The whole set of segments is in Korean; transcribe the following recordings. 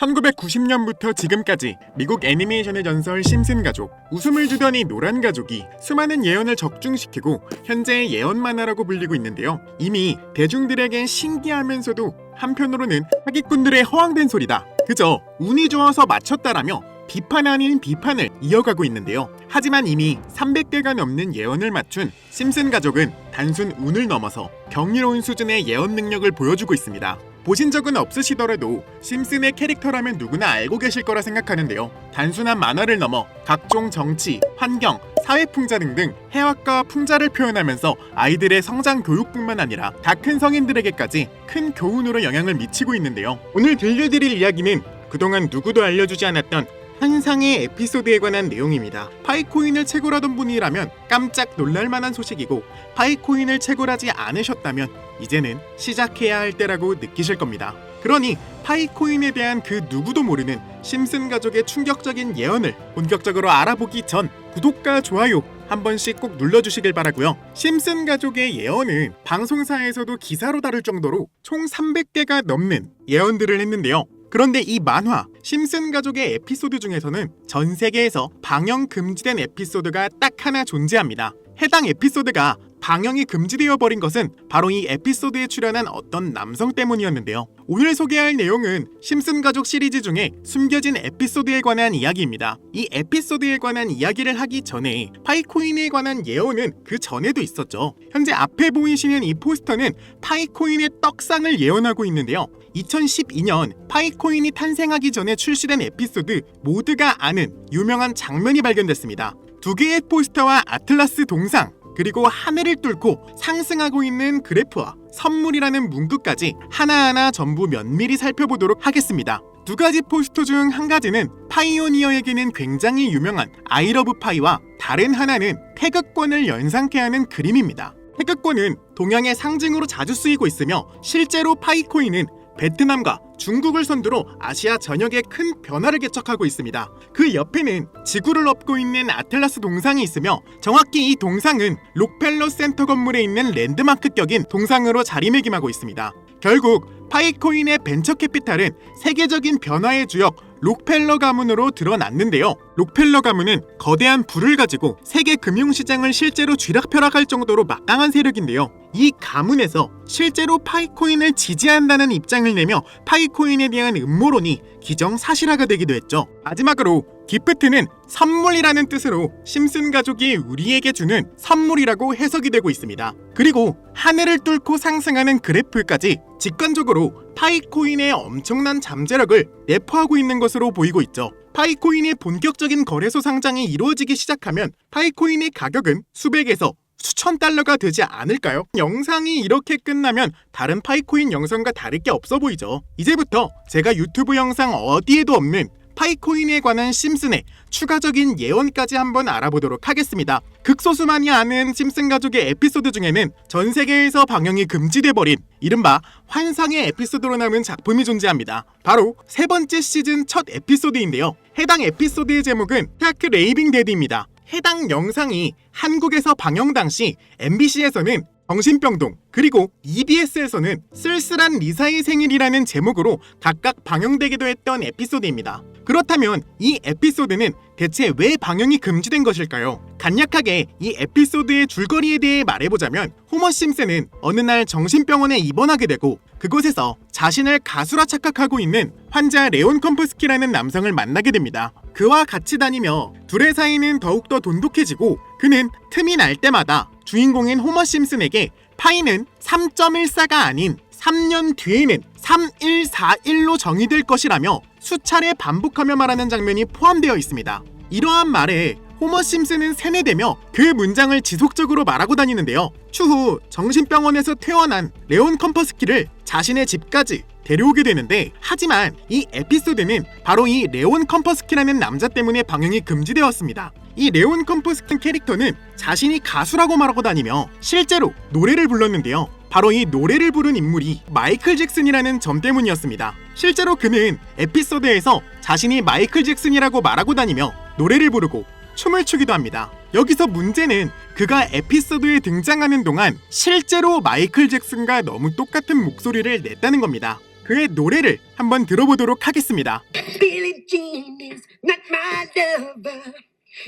1990년부터 지금까지 미국 애니메이션의 전설 심슨 가족, 웃음을 주더니 노란 가족이 수많은 예언을 적중시키고 현재의 예언 만화라고 불리고 있는데요. 이미 대중들에겐 신기하면서도 한편으로는 사기꾼들의 허황된 소리다, 그저 운이 좋아서 맞췄다라며 비판 아닌 비판을 이어가고 있는데요. 하지만 이미 300개가 넘는 예언을 맞춘 심슨 가족은 단순 운을 넘어서 경이로운 수준의 예언 능력을 보여주고 있습니다. 보신 적은 없으시더라도 심슨의 캐릭터라면 누구나 알고 계실 거라 생각하는데요. 단순한 만화를 넘어 각종 정치, 환경, 사회풍자 등등 해학과 풍자를 표현하면서 아이들의 성장 교육뿐만 아니라 다 큰 성인들에게까지 큰 교훈으로 영향을 미치고 있는데요. 오늘 들려드릴 이야기는 그동안 누구도 알려주지 않았던 환상의 에피소드에 관한 내용입니다. 파이코인을 채굴하던 분이라면 깜짝 놀랄만한 소식이고, 파이코인을 채굴하지 않으셨다면 이제는 시작해야 할 때라고 느끼실 겁니다. 그러니 파이코인에 대한 그 누구도 모르는 심슨 가족의 충격적인 예언을 본격적으로 알아보기 전 구독과 좋아요 한 번씩 꼭 눌러주시길 바라고요. 심슨 가족의 예언은 방송사에서도 기사로 다룰 정도로 총 300개가 넘는 예언들을 했는데요. 그런데 이 만화 심슨 가족의 에피소드 중에서는 전 세계에서 방영 금지된 에피소드가 딱 하나 존재합니다. 해당 에피소드가 방영이 금지되어 버린 것은 바로 이 에피소드에 출연한 어떤 남성 때문이었는데요. 오늘 소개할 내용은 심슨 가족 시리즈 중에 숨겨진 에피소드에 관한 이야기입니다. 이 에피소드에 관한 이야기를 하기 전에 파이코인에 관한 예언은 그 전에도 있었죠. 현재 앞에 보이시는 이 포스터는 파이코인의 떡상을 예언하고 있는데요. 2012년 파이코인이 탄생하기 전에 출시된 에피소드 모두가 아는 유명한 장면이 발견됐습니다. 두 개의 포스터와 아틀라스 동상, 그리고 하늘을 뚫고 상승하고 있는 그래프와 선물이라는 문구까지 하나하나 전부 면밀히 살펴보도록 하겠습니다. 두 가지 포스터 중 한 가지는 파이오니어에게는 굉장히 유명한 I love 파이와 다른 하나는 태극권을 연상케 하는 그림입니다. 태극권은 동양의 상징으로 자주 쓰이고 있으며 실제로 파이코인은 베트남과 중국을 선두로 아시아 전역에 큰 변화를 개척하고 있습니다. 그 옆에는 지구를 엎고 있는 아틀라스 동상이 있으며 정확히 이 동상은 록펠러 센터 건물에 있는 랜드마크격인 동상으로 자리매김하고 있습니다. 결국 파이코인의 벤처 캐피탈은 세계적인 변화의 주역 록펠러 가문으로 드러났는데요. 록펠러 가문은 거대한 부를 가지고 세계 금융시장을 실제로 쥐락펴락할 정도로 막강한 세력인데요. 이 가문에서 실제로 파이코인을 지지한다는 입장을 내며 파이코인에 대한 음모론이 기정사실화가 되기도 했죠. 마지막으로 기프트는 선물이라는 뜻으로 심슨 가족이 우리에게 주는 선물이라고 해석이 되고 있습니다. 그리고 하늘을 뚫고 상승하는 그래프까지 직관적으로 파이코인의 엄청난 잠재력을 내포하고 있는 것으로 보이고 있죠. 파이코인의 본격적인 거래소 상장이 이루어지기 시작하면 파이코인의 가격은 수백에서 수천 달러가 되지 않을까요? 영상이 이렇게 끝나면 다른 파이코인 영상과 다를 게 없어 보이죠. 이제부터 제가 유튜브 영상 어디에도 없는 파이코인에 관한 심슨의 추가적인 예언까지 한번 알아보도록 하겠습니다. 극소수만이 아는 심슨 가족의 에피소드 중에는 전 세계에서 방영이 금지돼버린 이른바 환상의 에피소드로 남은 작품이 존재합니다. 바로 세 번째 시즌 첫 에피소드인데요. 해당 에피소드의 제목은 타크 레이빙 데드입니다. 해당 영상이 한국에서 방영 당시 MBC에서는 정신병동, 그리고 EBS에서는 쓸쓸한 리사의 생일이라는 제목으로 각각 방영되기도 했던 에피소드입니다. 그렇다면 이 에피소드는 대체 왜 방영이 금지된 것일까요? 간략하게 이 에피소드의 줄거리에 대해 말해보자면, 호머 심슨은 어느 날 정신병원에 입원하게 되고 그곳에서 자신을 가수라 착각하고 있는 환자 레온 컴퍼스키라는 남성을 만나게 됩니다. 그와 같이 다니며 둘의 사이는 더욱더 돈독해지고 그는 틈이 날 때마다 주인공인 호머 심슨에게 파이는 3.14가 아닌 3년 뒤에는 3141로 정의될 것이라며 수차례 반복하며 말하는 장면이 포함되어 있습니다. 이러한 말에 호머 심슨은 세뇌되며 그 문장을 지속적으로 말하고 다니는데요. 추후 정신병원에서 퇴원한 레온 컴퍼스키를 자신의 집까지 데려오게 되는데, 하지만 이 에피소드는 바로 이 레온 컴퍼스키라는 남자 때문에 방영이 금지되었습니다. 이 레온 컴퍼스키 캐릭터는 자신이 가수라고 말하고 다니며 실제로 노래를 불렀는데요. 바로 이 노래를 부른 인물이 마이클 잭슨이라는 점 때문이었습니다. 실제로 그는 에피소드에서 자신이 마이클 잭슨이라고 말하고 다니며 노래를 부르고 춤을 추기도 합니다. 여기서 문제는 그가 에피소드에 등장하는 동안 실제로 마이클 잭슨과 너무 똑같은 목소리를 냈다는 겁니다. 그의 노래를 한번 들어보도록 하겠습니다. Billie Jean is not my lover.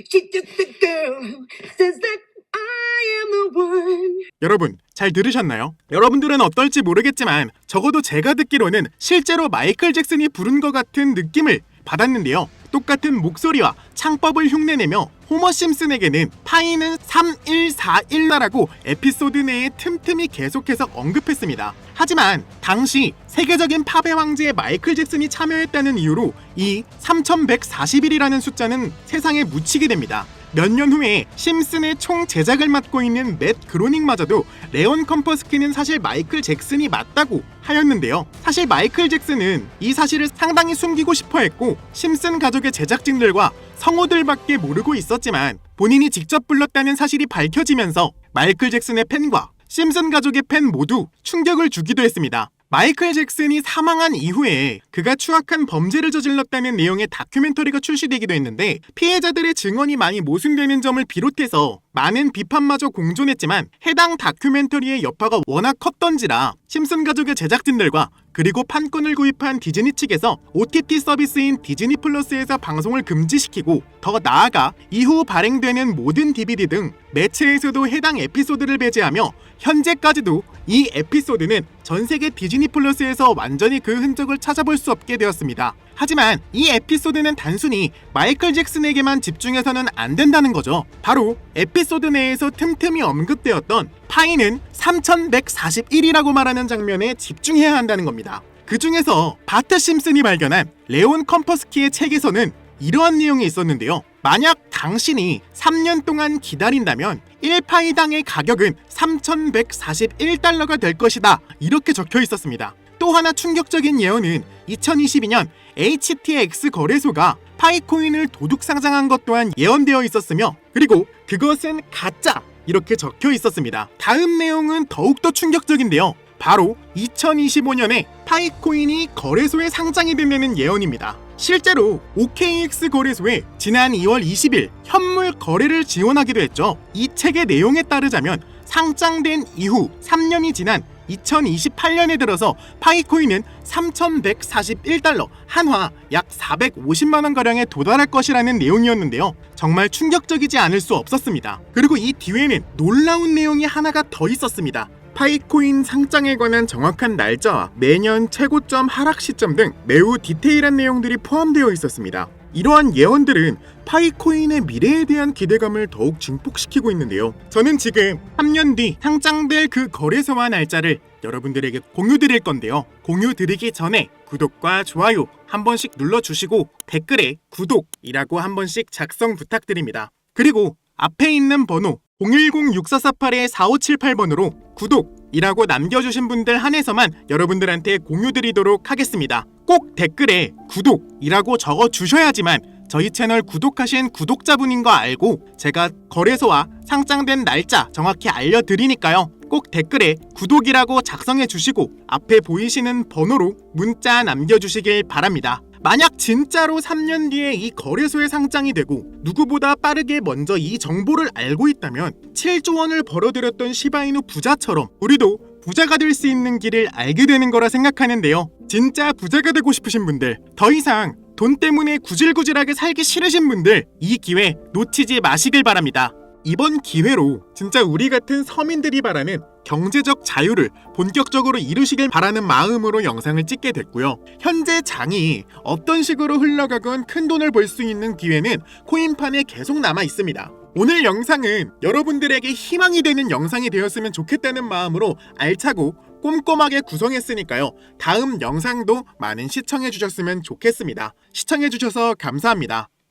She took the girl who says that I am the one. 여러분 잘 들으셨나요? 여러분들은 어떨지 모르겠지만 적어도 제가 듣기로는 실제로 마이클 잭슨이 부른 것 같은 느낌을 받았는데요. 똑같은 목소리와 창법을 흉내내며 호머 심슨에게는 파이는 3141라고 에피소드 내에 틈틈이 계속해서 언급했습니다. 하지만 당시 세계적인 팝의 황제에 마이클 잭슨이 참여했다는 이유로 이 3141이라는 숫자는 세상에 묻히게 됩니다. 몇 년 후에 심슨의 총 제작을 맡고 있는 맷 그로닝마저도 레온 컴퍼스키는 사실 마이클 잭슨이 맞다고 하였는데요. 사실 마이클 잭슨은 이 사실을 상당히 숨기고 싶어 했고 심슨 가족의 제작진들과 성우들밖에 모르고 있었지만 본인이 직접 불렀다는 사실이 밝혀지면서 마이클 잭슨의 팬과 심슨 가족의 팬 모두 충격을 주기도 했습니다. 마이클 잭슨이 사망한 이후에 그가 추악한 범죄를 저질렀다는 내용의 다큐멘터리가 출시되기도 했는데 피해자들의 증언이 많이 모순되는 점을 비롯해서 많은 비판마저 공존했지만 해당 다큐멘터리의 여파가 워낙 컸던지라 심슨 가족의 제작진들과 그리고 판권을 구입한 디즈니 측에서 OTT 서비스인 디즈니 플러스에서 방송을 금지시키고 더 나아가 이후 발행되는 모든 DVD 등 매체에서도 해당 에피소드를 배제하며 현재까지도 이 에피소드는 전 세계 디즈니 플러스에서 완전히 그 흔적을 찾아볼 수 없게 되었습니다. 하지만 이 에피소드는 단순히 마이클 잭슨에게만 집중해서는 안 된다는 거죠. 바로 에피소드 내에서 틈틈이 언급되었던 파이는 3141이라고 말하는 장면에 집중해야 한다는 겁니다. 그 중에서 바트 심슨이 발견한 레온 컴퍼스키의 책에서는 이러한 내용이 있었는데요. 만약 당신이 3년 동안 기다린다면 1파이당의 가격은 3141달러가 될 것이다. 이렇게 적혀 있었습니다. 또 하나 충격적인 예언은 2022년 HTX 거래소가 파이코인을 도둑 상장한 것 또한 예언되어 있었으며 그리고 그것은 가짜 이렇게 적혀 있었습니다. 다음 내용은 더욱더 충격적인데요. 바로 2025년에 파이코인이 거래소에 상장이 된다는 예언입니다. 실제로 OKX 거래소에 지난 2월 20일 현물 거래를 지원하기도 했죠. 이 책의 내용에 따르자면 상장된 이후 3년이 지난 2028년에 들어서 파이코인은 3141달러, 한화 약 450만원가량에 도달할 것이라는 내용이었는데요. 정말 충격적이지 않을 수 없었습니다. 그리고 이 뒤에는 놀라운 내용이 하나가 더 있었습니다. 파이코인 상장에 관한 정확한 날짜와 매년 최고점 하락 시점 등 매우 디테일한 내용들이 포함되어 있었습니다. 이러한 예언들은 파이코인의 미래에 대한 기대감을 더욱 증폭시키고 있는데요. 저는 지금 3년 뒤 상장될 그 거래소와 날짜를 여러분들에게 공유드릴 건데요. 공유드리기 전에 구독과 좋아요 한 번씩 눌러주시고 댓글에 구독이라고 한 번씩 작성 부탁드립니다. 그리고 앞에 있는 번호 010-6448-4578번으로 구독이라고 남겨주신 분들 한해서만 여러분들한테 공유드리도록 하겠습니다. 꼭 댓글에 구독이라고 적어주셔야지만 저희 채널 구독하신 구독자분인 거 알고 제가 거래소와 상장된 날짜 정확히 알려드리니까요. 꼭 댓글에 구독이라고 작성해 주시고 앞에 보이시는 번호로 문자 남겨주시길 바랍니다. 만약 진짜로 3년 뒤에 이 거래소에 상장이 되고 누구보다 빠르게 먼저 이 정보를 알고 있다면 7조 원을 벌어들였던 시바이누 부자처럼 우리도 부자가 될 수 있는 길을 알게 되는 거라 생각하는데요. 진짜 부자가 되고 싶으신 분들, 더 이상 돈 때문에 구질구질하게 살기 싫으신 분들 이 기회 놓치지 마시길 바랍니다. 이번 기회로 진짜 우리 같은 서민들이 바라는 경제적 자유를 본격적으로 이루시길 바라는 마음으로 영상을 찍게 됐고요. 현재 장이 어떤 식으로 흘러가건 큰 돈을 벌 수 있는 기회는 코인판에 계속 남아 있습니다. 오늘 영상은 여러분들에게 희망이 되는 영상이 되었으면 좋겠다는 마음으로 알차고 꼼꼼하게 구성했으니까요. 다음 영상도 많은 시청해 주셨으면 좋겠습니다. 시청해 주셔서 감사합니다.